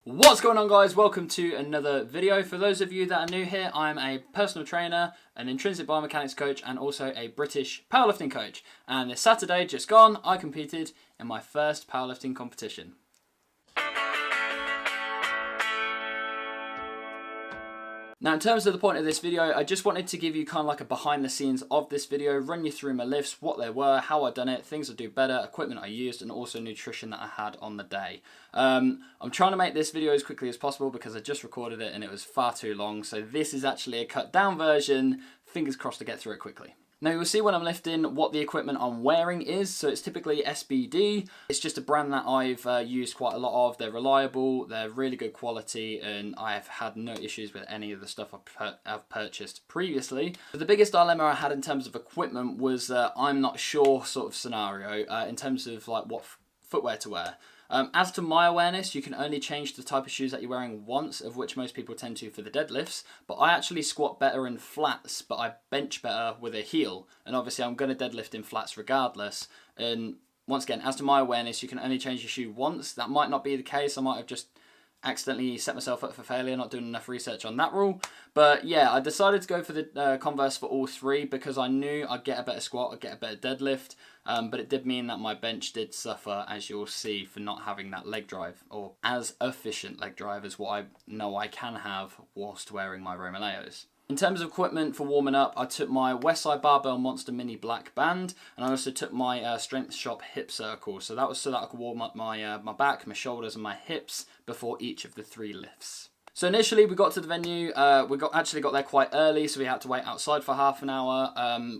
What's going on, guys? Welcome to another video. For those of you that are new here, I'm a personal trainer, an intrinsic biomechanics coach, and also a British powerlifting coach. And this Saturday, just gone, I competed in my first powerlifting competition. Now, in terms of the point of this video, I just wanted to give you kind of like a behind the scenes of this video, run you through my lifts, what they were, how I done it, things I do better, equipment I used, and also nutrition that I had on the day. I'm trying to make this video as quickly as possible because I just recorded it and it was far too long. So this is actually a cut down version. Fingers crossed to get through it quickly. Now you'll see when I'm lifting what the equipment I'm wearing is. So it's typically SBD. It's just a brand that I've used quite a lot of. They're reliable, they're really good quality, and I have had no issues with any of the stuff I've purchased previously. But the biggest dilemma I had in terms of equipment was I'm not sure sort of scenario in terms of like what footwear to wear. As to my awareness, you can only change the type of shoes that you're wearing once, of which most people tend to for the deadlifts, but I actually squat better in flats, but I bench better with a heel, and obviously I'm going to deadlift in flats regardless. And once again, as to my awareness, you can only change your shoe once. That might not be the case. I might have just accidentally set myself up for failure, not doing enough research on that rule. But yeah, I decided to go for the Converse for all three because I knew I'd get a better squat, I'd get a better deadlift, but it did mean that my bench did suffer, as you'll see, for not having that leg drive, or as efficient leg drive as what I know I can have whilst wearing my Romaleos. In terms of equipment for warming up, I took my Westside Barbell Monster Mini Black Band, and I also took my Strength Shop Hip Circle. So that was so that I could warm up my back, my shoulders, and my hips before each of the 3 lifts. So initially we got to the venue, we actually got there quite early, so we had to wait outside for half an hour.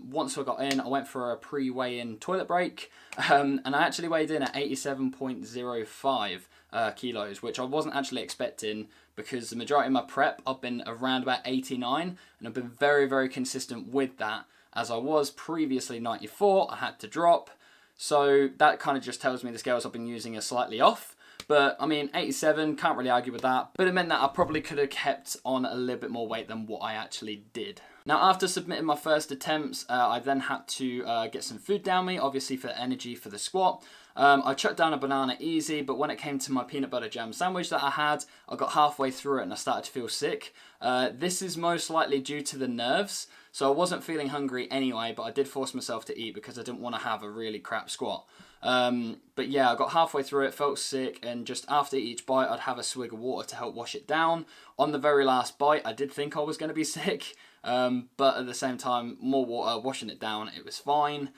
Once I got in, I went for a pre-weigh-in toilet break, and I actually weighed in at 87.05 kilos, which I wasn't actually expecting because the majority of my prep, I've been around about 89, and I've been very, very consistent with that. As I was previously 94, I had to drop, so that kind of just tells me the scales I've been using are slightly off. But I mean, 87, can't really argue with that. But it meant that I probably could have kept on a little bit more weight than what I actually did. Now, after submitting my first attempts, I then had to get some food down me, obviously for energy for the squat. I chucked down a banana easy, but when it came to my peanut butter jam sandwich that I had, I got halfway through it and I started to feel sick. This is most likely due to the nerves. So I wasn't feeling hungry anyway, but I did force myself to eat because I didn't want to have a really crap squat. But yeah, I got halfway through it, felt sick, and just after each bite, I'd have a swig of water to help wash it down. On the very last bite, I did think I was going to be sick, but at the same time, more water, washing it down, it was fine.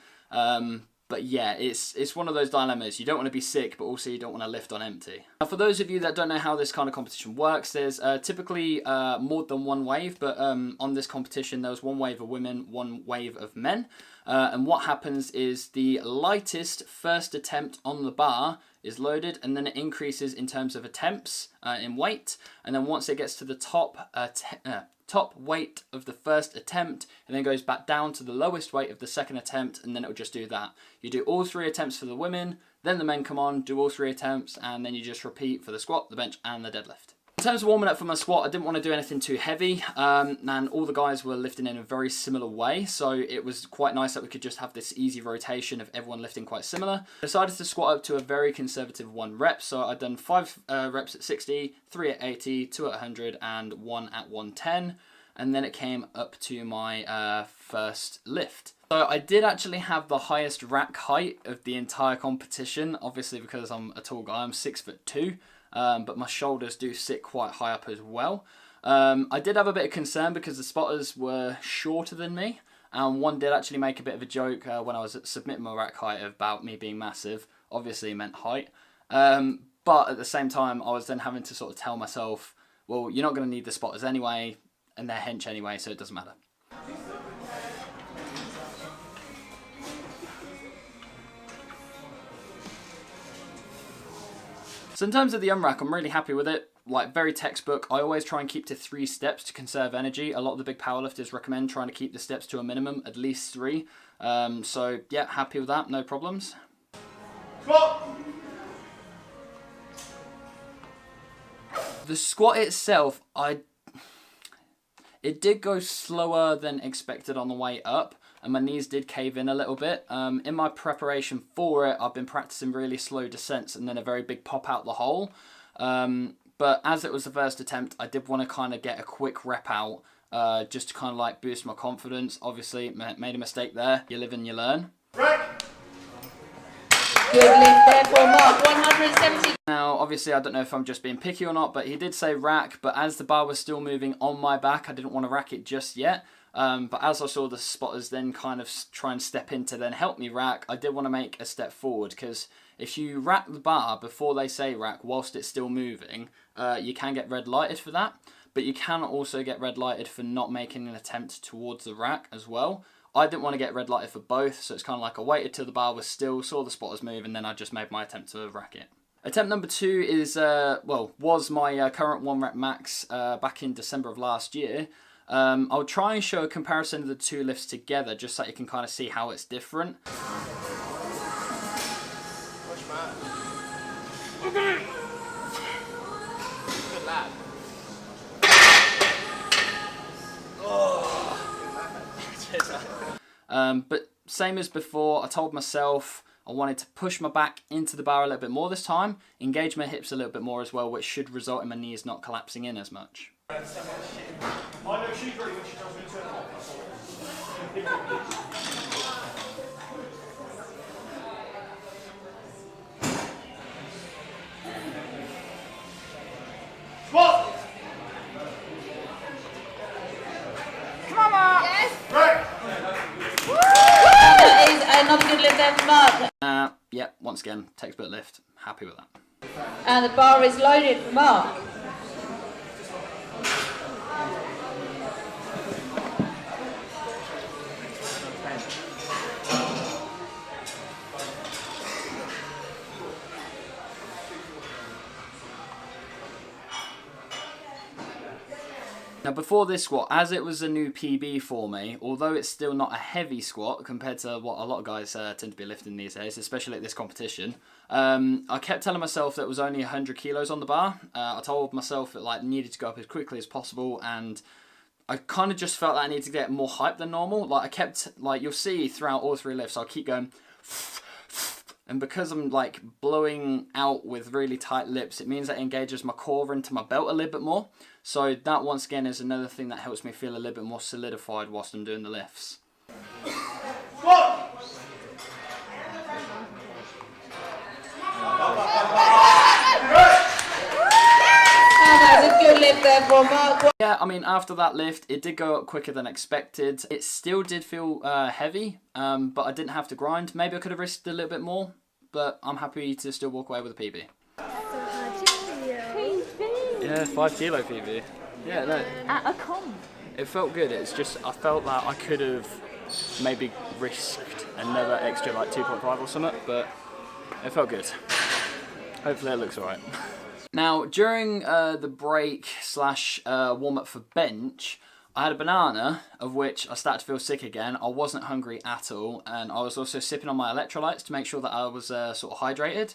But yeah, it's one of those dilemmas. You don't want to be sick, but also you don't want to lift on empty. Now, for those of you that don't know how this kind of competition works, there's typically more than one wave, but on this competition, there was one wave of women, one wave of men. And what happens is the lightest first attempt on the bar is loaded, and then it increases in terms of attempts in weight. And then once it gets to the top weight of the first attempt, and then goes back down to the lowest weight of the second attempt, and then it'll just do that. You do all 3 attempts for the women, then the men come on, do all 3 attempts, and then you just repeat for the squat, the bench, and the deadlift. In terms of warming up for my squat, I didn't want to do anything too heavy, and all the guys were lifting in a very similar way, so it was quite nice that we could just have this easy rotation of everyone lifting quite similar. I decided to squat up to a very conservative 1 rep, so I'd done 5 reps at 60, 3 at 80, 2 at 100, and 1 at 110, and then it came up to my first lift. So I did actually have the highest rack height of the entire competition, obviously because I'm a tall guy, I'm 6'2". But my shoulders do sit quite high up as well. I did have a bit of concern because the spotters were shorter than me, and one did actually make a bit of a joke when I was submitting my rack height about me being massive. Obviously it meant height, but at the same time I was then having to sort of tell myself, well, you're not going to need the spotters anyway, and they're hench anyway, so it doesn't matter. So in terms of the unrack, I'm really happy with it. Like, very textbook. I always try and keep to 3 steps to conserve energy. A lot of the big powerlifters recommend trying to keep the steps to a minimum, at least 3. So yeah, happy with that, no problems. Squat! The squat itself, it did go slower than expected on the way up, and my knees did cave in a little bit. In my preparation for it, I've been practicing really slow descents and then a very big pop out the hole. But as it was the first attempt, I did want to kind of get a quick rep out, just to kind of like boost my confidence. Obviously, made a mistake there. You live and you learn. Rack. Good lift there for Mark, 170. Now, obviously, I don't know if I'm just being picky or not, but he did say rack, but as the bar was still moving on my back, I didn't want to rack it just yet. But as I saw the spotters then kind of try and step in to then help me rack, I did want to make a step forward, because if you rack the bar before they say rack whilst it's still moving, you can get red lighted for that, but you can also get red lighted for not making an attempt towards the rack as well. I didn't want to get red lighted for both, so it's kind of like I waited till the bar was still, saw the spotters move, and then I just made my attempt to rack it. Attempt number 2 is, was my current 1 rep max back in December of last year. I'll try and show a comparison of the 2 lifts together, just so you can kind of see how it's different. Push, Matt. Good lad. But same as before, I told myself I wanted to push my back into the bar a little bit more this time, engage my hips a little bit more as well, which should result in my knees not collapsing in as much. I know she's ready when she tells me to turn off. Squat! Come on, Mark. Yes. Rack! That is another good lift there for Mark. Yeah, once again, textbook lift. Happy with that. And the bar is loaded for Mark. Now before this squat, as it was a new PB for me, although it's still not a heavy squat compared to what a lot of guys tend to be lifting these days, especially at this competition, I kept telling myself that it was only 100 kilos on the bar. I told myself that like needed to go up as quickly as possible, and I kind of just felt that I needed to get more hype than normal. Like I kept, like you'll see throughout all 3 lifts, I'll keep going, and because I'm like blowing out with really tight lips, it means that it engages my core into my belt a little bit more. So that once again is another thing that helps me feel a little bit more solidified whilst I'm doing the lifts. That's a good lift there for Mark. Yeah, I mean, after that lift, it did go up quicker than expected. It still did feel heavy, but I didn't have to grind. Maybe I could have risked a little bit more, but I'm happy to still walk away with a PB. Yeah, 5 kilo PB. Yeah, no. At a comp. It felt good. It's just, I felt that I could have maybe risked another extra like 2.5 or something, but it felt good. Hopefully it looks alright. Now, during the break slash warm up for bench, I had a banana, of which I started to feel sick again. I wasn't hungry at all, and I was also sipping on my electrolytes to make sure that I was sort of hydrated.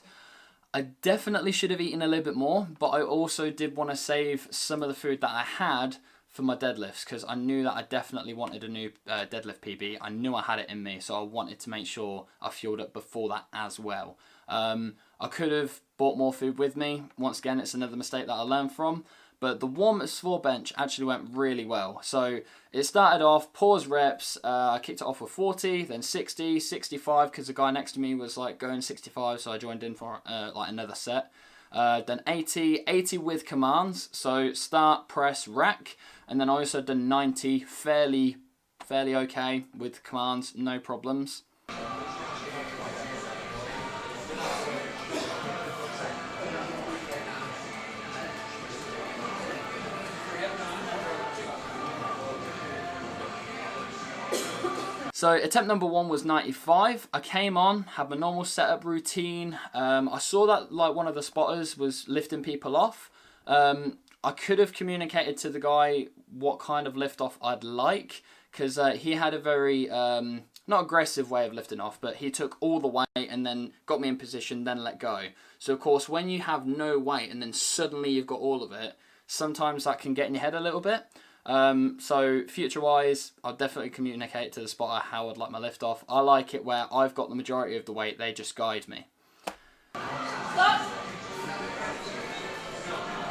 I definitely should have eaten a little bit more, but I also did want to save some of the food that I had for my deadlifts, because I knew that I definitely wanted a new deadlift PB. I knew I had it in me, so I wanted to make sure I fueled up before that as well. I could have bought more food with me. Once again, it's another mistake that I learned from. But the warm-ups for bench actually went really well. So it started off, pause reps, I kicked it off with 40, then 60, 65, because the guy next to me was like going 65, so I joined in for like another set. Then 80, 80 with commands, so start, press, rack, and then I also done 90, fairly okay with commands, no problems. So attempt number 1 was 95. I came on, had my normal setup routine. I saw that like one of the spotters was lifting people off. I could have communicated to the guy what kind of lift off I'd like, because he had a very, not aggressive way of lifting off, but he took all the weight and then got me in position, then let go. So of course, when you have no weight and then suddenly you've got all of it, sometimes that can get in your head a little bit. So future-wise, I'll definitely communicate to the spotter how I'd like my lift off. I like it where I've got the majority of the weight, they just guide me. Stop.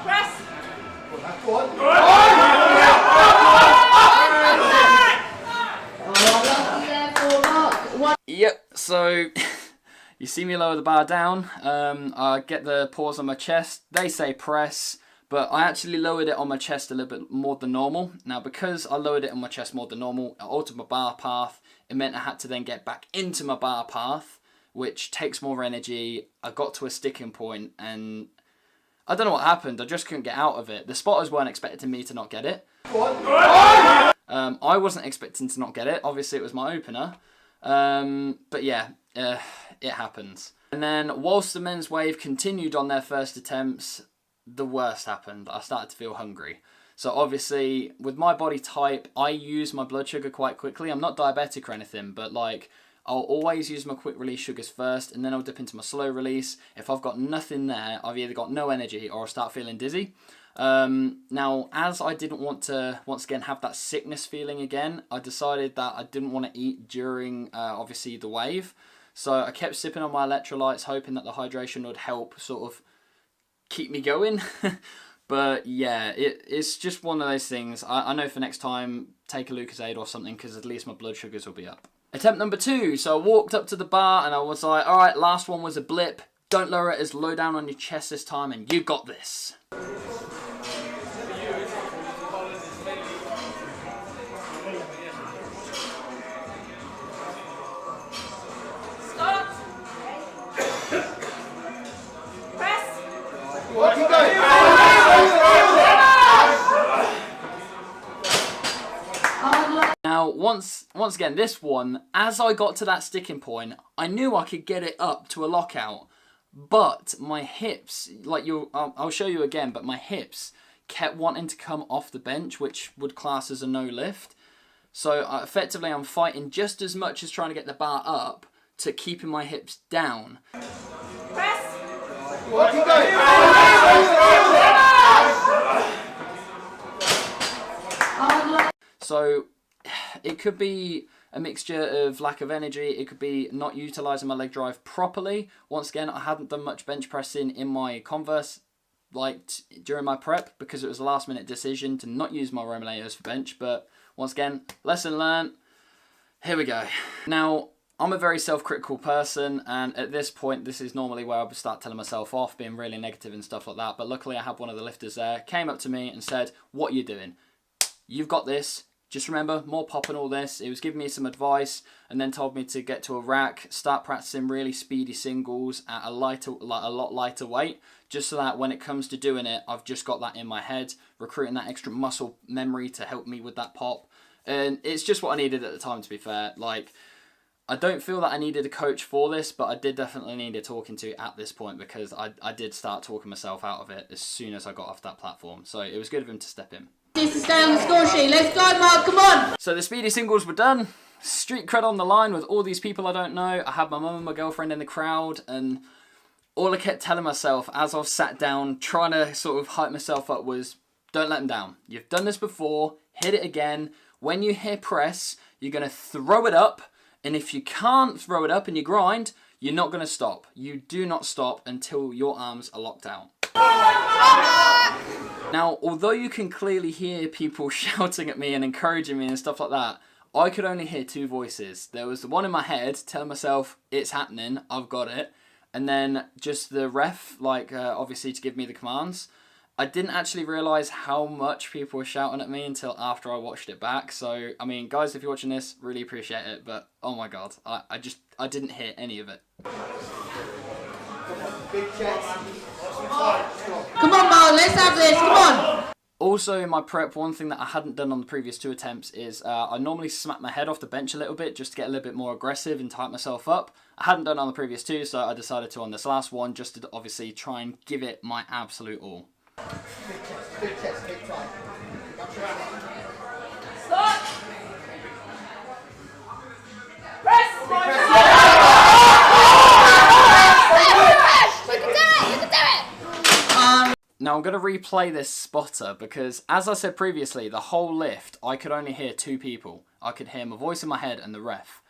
Press. Yep, so you see me lower the bar down, I get the pause on my chest, they say press, but I actually lowered it on my chest a little bit more than normal. Now because I lowered it on my chest more than normal, I altered my bar path, it meant I had to then get back into my bar path, which takes more energy. I got to a sticking point and I don't know what happened, I just couldn't get out of it. The spotters weren't expecting me to not get it. I wasn't expecting to not get it, obviously it was my opener. But yeah, it happens. And then whilst the men's wave continued on their first attempts, the worst happened. I started to feel hungry. So obviously with my body type, I use my blood sugar quite quickly. I'm not diabetic or anything, but like I'll always use my quick release sugars first and then I'll dip into my slow release. If I've got nothing there, I've either got no energy or I'll start feeling dizzy. Now, as I didn't want to, once again, have that sickness feeling again, I decided that I didn't want to eat during, obviously, the wave. So I kept sipping on my electrolytes, hoping that the hydration would help sort of keep me going. But yeah, it's just one of those things. I know for next time, take a Lucozade or something, because at least my blood sugars will be up. Attempt number 2. So I walked up to the bar and I was like, all right, last one was a blip. Don't lower it as low down on your chest this time, and you got this. Now, once again, this one, as I got to that sticking point, I knew I could get it up to a lockout, but my hips, like I'll show you again, but my hips kept wanting to come off the bench, which would class as a no lift. So effectively, I'm fighting just as much as trying to get the bar up to keeping my hips down. Press. So it could be a mixture of lack of energy, it could be not utilising my leg drive properly. Once again, I hadn't done much bench pressing in my Converse during my prep because it was a last minute decision to not use my Romalettos for bench. But once again, lesson learned, here we go. Now, I'm a very self-critical person, and at this point, this is normally where I would start telling myself off, being really negative and stuff like that. But luckily, I had one of the lifters there, came up to me and said, "What are you doing? You've got this. Just remember, more pop and all this." It was giving me some advice, and then told me to get to a rack, start practicing really speedy singles at a lot lighter weight, just so that when it comes to doing it, I've just got that in my head, recruiting that extra muscle memory to help me with that pop. And it's just what I needed at the time, to be fair. Like, I don't feel that I needed a coach for this, but I did definitely need a talking to at this point, because I did start talking myself out of it as soon as I got off that platform. So it was good of him to step in. Needs to stay on the score sheet. Let's go, Mark. Come on. So the speedy singles were done. Street cred on the line with all these people I don't know. I had my mum and my girlfriend in the crowd, and all I kept telling myself as I've sat down, trying to sort of hype myself up, was, don't let them down. You've done this before. Hit it again. When you hear press, you're going to throw it up. And if you can't throw it up and you grind, you're not going to stop. You do not stop until your arms are locked out. Now, although you can clearly hear people shouting at me and encouraging me and stuff like that, I could only hear two voices. There was the one in my head telling myself, it's happening, I've got it. And then just the ref, obviously to give me the commands. I didn't actually realise how much people were shouting at me until after I watched it back. So, I mean, guys, if you're watching this, really appreciate it. But, oh my God, I didn't hear any of it. Come on, Mark, let's have this, come on. Also in my prep, one thing that I hadn't done on the previous 2 attempts is I normally smack my head off the bench a little bit just to get a little bit more aggressive and tighten myself up. I hadn't done it on the previous 2, so I decided to on this last one, just to obviously try and give it my absolute all. Big chest, big time. Stop. Press. Now I'm going to replay this spotter because, as I said previously, the whole lift, I could only hear 2 people. I could hear my voice in my head and the ref.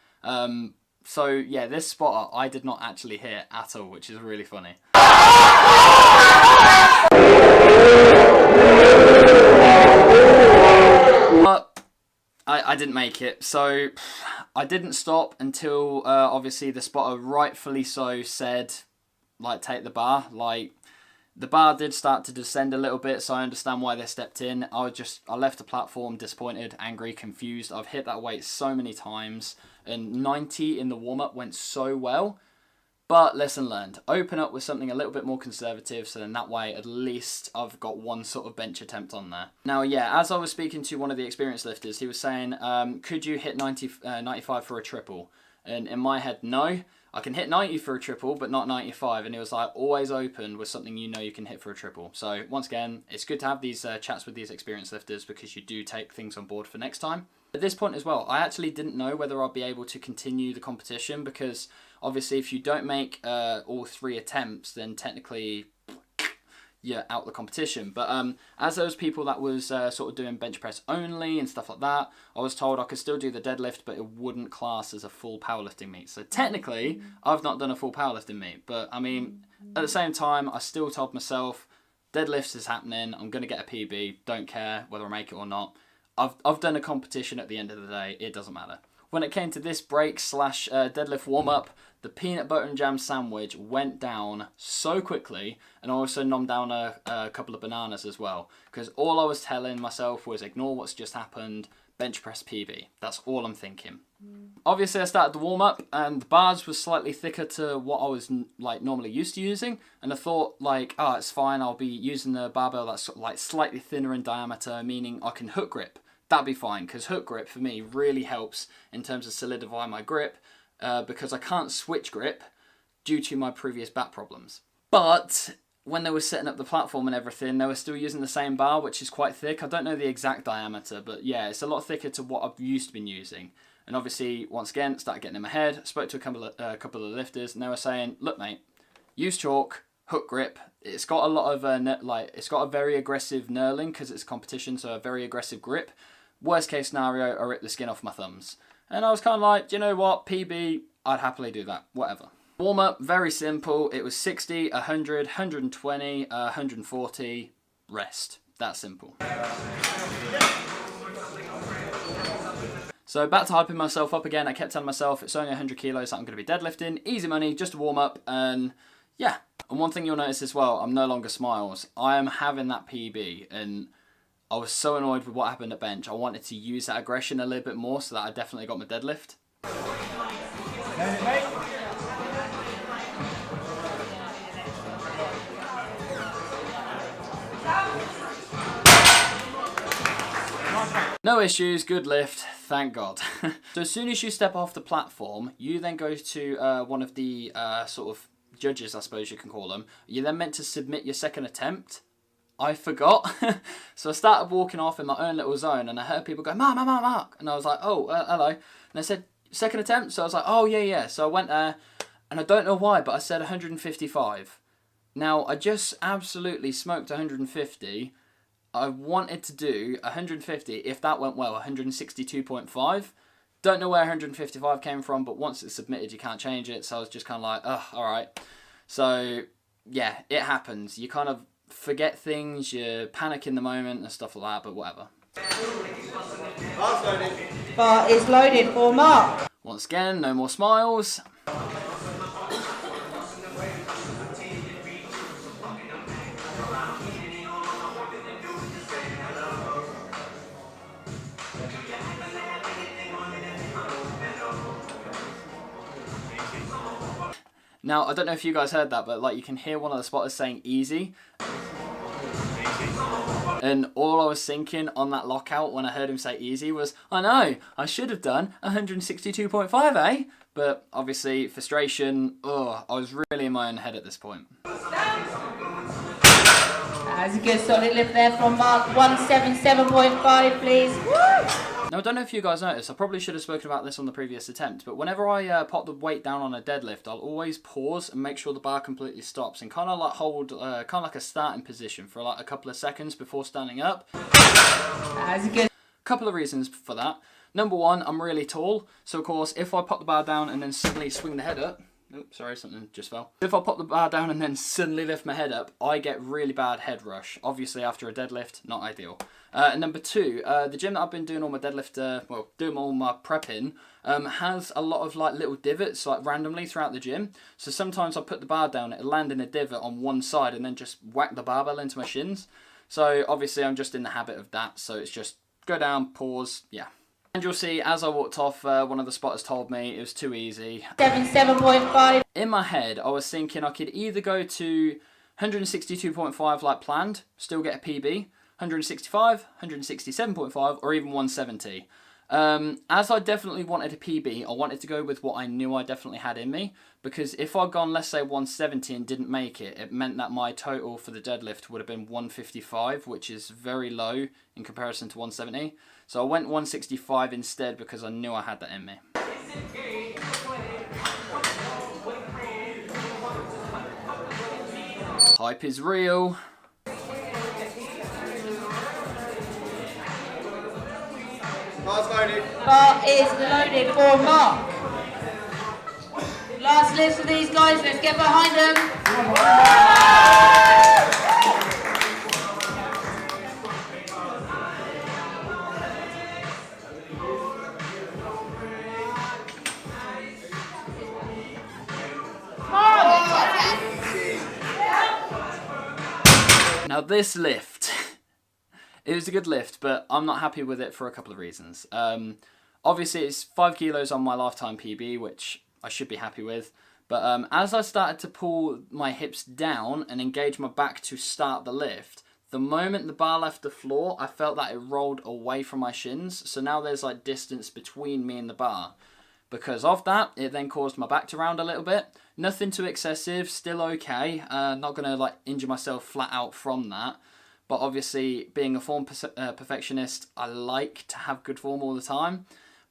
So yeah, this spotter I did not actually hear at all, which is really funny. didn't make it. So I didn't stop until obviously the spotter, rightfully so, said, like, take the bar. Like, the bar did start to descend a little bit, so I understand why they stepped in. I left the platform disappointed, angry, confused. I've hit that weight so many times, and 90 in the warm-up went so well. But lesson learned. Open up with something a little bit more conservative, so then that way at least I've got one sort of bench attempt on there. Now, yeah, as I was speaking to one of the experienced lifters, he was saying, could you hit 95 for a triple? And in my head, no. I can hit 90 for a triple, but not 95. And he was like, always open with something you know you can hit for a triple. So once again, it's good to have these chats with these experienced lifters because you do take things on board for next time. At this point as well, I actually didn't know whether I'd be able to continue the competition because obviously if you don't make all 3 attempts, then technically you're out the competition. But as those people that was sort of doing bench press only and stuff like that, I was told I could still do the deadlift, but it wouldn't class as a full powerlifting meet. So technically, I've not done a full powerlifting meet. But I mean, at the same time, I still told myself, deadlifts is happening, I'm going to get a PB, don't care whether I make it or not. I've done a competition at the end of the day, it doesn't matter. When it came to this break / deadlift warm-up, the peanut butter and jam sandwich went down so quickly, and I also nommed down a couple of bananas as well, because all I was telling myself was ignore what's just happened, bench press PB. That's all I'm thinking. Obviously I started the warm-up and the bars was slightly thicker to what I was like normally used to using, and I thought like, oh, it's fine, I'll be using the barbell that's like slightly thinner in diameter, meaning I can hook grip. That'd be fine, because hook grip for me really helps in terms of solidifying my grip, because I can't switch grip due to my previous back problems. But when they were setting up the platform and everything, they were still using the same bar, which is quite thick. I don't know the exact diameter, but yeah, it's a lot thicker to what I've used to been using. And obviously, once again, started getting in my head, spoke to a couple of lifters, and they were saying, look mate, use chalk, hook grip. It's got a lot of, it's got a very aggressive knurling because it's competition, so a very aggressive grip. Worst case scenario, I rip the skin off my thumbs. And I was kind of like, do you know what, PB, I'd happily do that, whatever. Warm up, very simple. It was 60, 100, 120, 140, rest. That simple. So back to hyping myself up again. I kept telling myself it's only 100 kilos that I'm going to be deadlifting. Easy money, just a warm up, and yeah. And one thing you'll notice as well, I'm no longer smiles. I am having that PB, and I was so annoyed with what happened at bench. I wanted to use that aggression a little bit more so that I definitely got my deadlift. No issues, good lift, thank God. So as soon as you step off the platform, you then go to one of the sort of judges, I suppose you can call them. You're then meant to submit your second attempt. I forgot. So I started walking off in my own little zone, and I heard people go, Mark, Mark, Mark, Mark. And I was like, oh, hello. And I said, second attempt? So I was like, oh, yeah. So I went there, and I don't know why, but I said 155. Now, I just absolutely smoked 150. I wanted to do 150, if that went well, 162.5. Don't know where 155 came from, but once it's submitted, you can't change it. So I was just kind of like, oh, all right. So, yeah, it happens. You kind of forget things, you panic in the moment and stuff like that, but whatever. Bar is loaded for Mark. Once again, no more smiles. Now, I don't know if you guys heard that, but like you can hear one of the spotters saying easy. And all I was thinking on that lockout when I heard him say easy was, I know, I should have done 162.5, eh? But obviously, frustration, I was really in my own head at this point. That's a good solid lift there from Mark. 177.5, please. Woo! Now, I don't know if you guys noticed, I probably should have spoken about this on the previous attempt, but whenever I pop the weight down on a deadlift, I'll always pause and make sure the bar completely stops and kind of like hold, kind of like a starting position for like a couple of seconds before standing up. That's a good. Couple of reasons for that. Number one, I'm really tall, so of course, if I pop the bar down and then suddenly swing the head up, Oops, sorry, something just fell. If I pop the bar down and then suddenly lift my head up, I get really bad head rush. Obviously, after a deadlift, not ideal. And number two, the gym that I've been doing all my deadlift, well, doing all my prep in, has a lot of like little divots like randomly throughout the gym. So sometimes I'll put the bar down, it'll land in a divot on one side and then just whack the barbell into my shins. So obviously I'm just in the habit of that. So it's just go down, pause, yeah. And you'll see, as I walked off, one of the spotters told me it was too easy. 7.5. In my head, I was thinking I could either go to 162.5 like planned, still get a PB, 165, 167.5, or even 170. As I definitely wanted a PB, I wanted to go with what I knew I definitely had in me, because if I'd gone, let's say, 170 and didn't make it, it meant that my total for the deadlift would have been 155, which is very low in comparison to 170. So I went 165 instead because I knew I had that in me. Hype is real. Bar's loaded. Bar is loaded for Mark. Last lift for these guys, let's get behind them. Now this lift, it was a good lift, but I'm not happy with it for a couple of reasons. Obviously it's 5 kilos on my lifetime PB, which I should be happy with. But as I started to pull my hips down and engage my back to start the lift, the moment the bar left the floor, I felt that it rolled away from my shins. So now there's like distance between me and the bar. Because of that, it then caused my back to round a little bit. Nothing too excessive, still okay. Not gonna like injure myself flat out from that. But obviously, being a form perfectionist, I like to have good form all the time.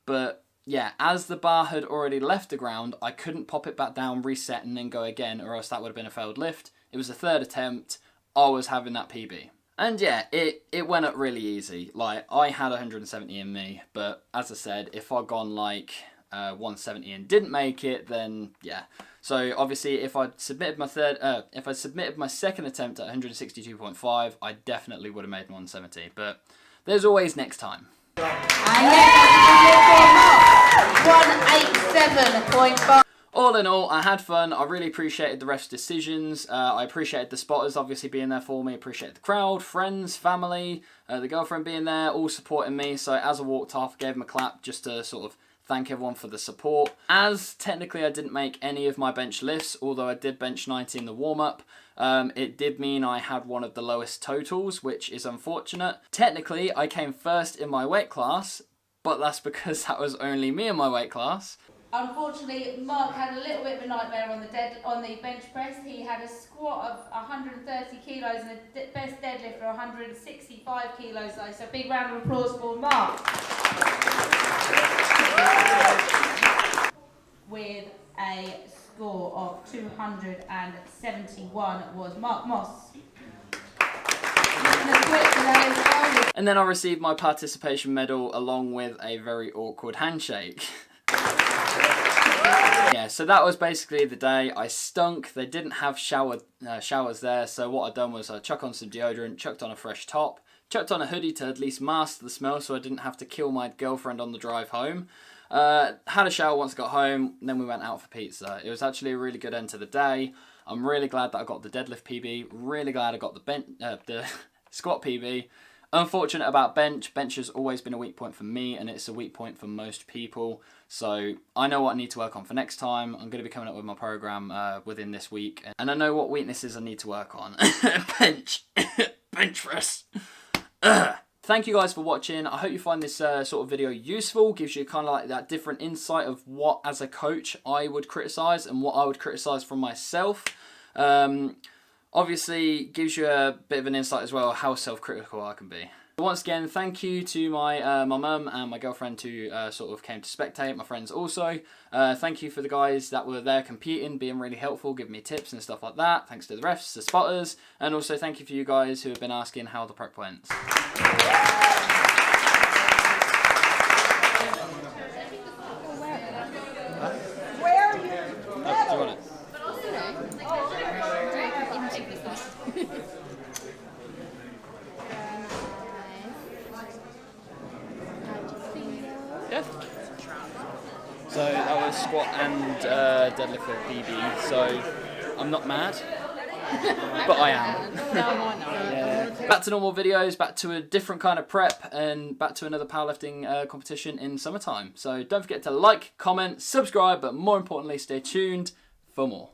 But yeah, as the bar had already left the ground, I couldn't pop it back down, reset, and then go again, or else that would have been a failed lift. It was the third attempt. I was having that PB. And yeah, it went up really easy. Like, I had 170 in me, but as I said, if I'd gone like 170 and didn't make it, then yeah. So obviously, if I'd submitted my second attempt at 162.5, I definitely would have made 170. But there's always next time. And yes, 187.5. All in all, I had fun. I really appreciated the ref's decisions. I appreciated the spotters obviously being there for me. Appreciated the crowd, friends, family, the girlfriend being there, all supporting me. So as I walked off, I gave them a clap just to sort of thank everyone for the support. As technically I didn't make any of my bench lifts, although I did bench 90 in the warm-up, it did mean I had one of the lowest totals, which is unfortunate. Technically, I came first in my weight class, but that's because that was only me in my weight class. Unfortunately, Mark had a little bit of a nightmare on the bench press. He had a squat of 130 kilos and a best deadlift for 165 kilos. So big round of applause for Mark. With a score of 271 was Mark Moss. And then I received my participation medal along with a very awkward handshake. Yeah, so that was basically the day. I stunk. They didn't have showers there, so what I'd done was I chuck on some deodorant, chucked on a fresh top, chucked on a hoodie to at least mask the smell so I didn't have to kill my girlfriend on the drive home. Had a shower once I got home, and then we went out for pizza. It was actually a really good end to the day. I'm really glad that I got the deadlift PB, really glad I got the squat PB. Unfortunate about bench. Bench has always been a weak point for me, and it's a weak point for most people. So I know what I need to work on for next time. I'm going to be coming up with my program within this week, and I know what weaknesses I need to work on. Bench. Bench press. Thank you guys for watching. I hope you find this sort of video useful. Gives you kind of like that different insight of what, as a coach, I would criticize and what I would criticize from myself. Obviously, gives you a bit of an insight as well how self-critical I can be. Once again, thank you to my mum and my girlfriend who sort of came to spectate, my friends also. Thank you for the guys that were there competing, being really helpful, giving me tips and stuff like that. Thanks to the refs, the spotters, and also thank you for you guys who have been asking how the prep went. Where are you? Oh, do you want it? Yeah. So that was squat and deadlift with BB. So I'm not mad, but I am. Yeah. Back to normal videos, back to a different kind of prep, and back to another powerlifting competition in summertime. So don't forget to like, comment, subscribe, but more importantly, stay tuned for more.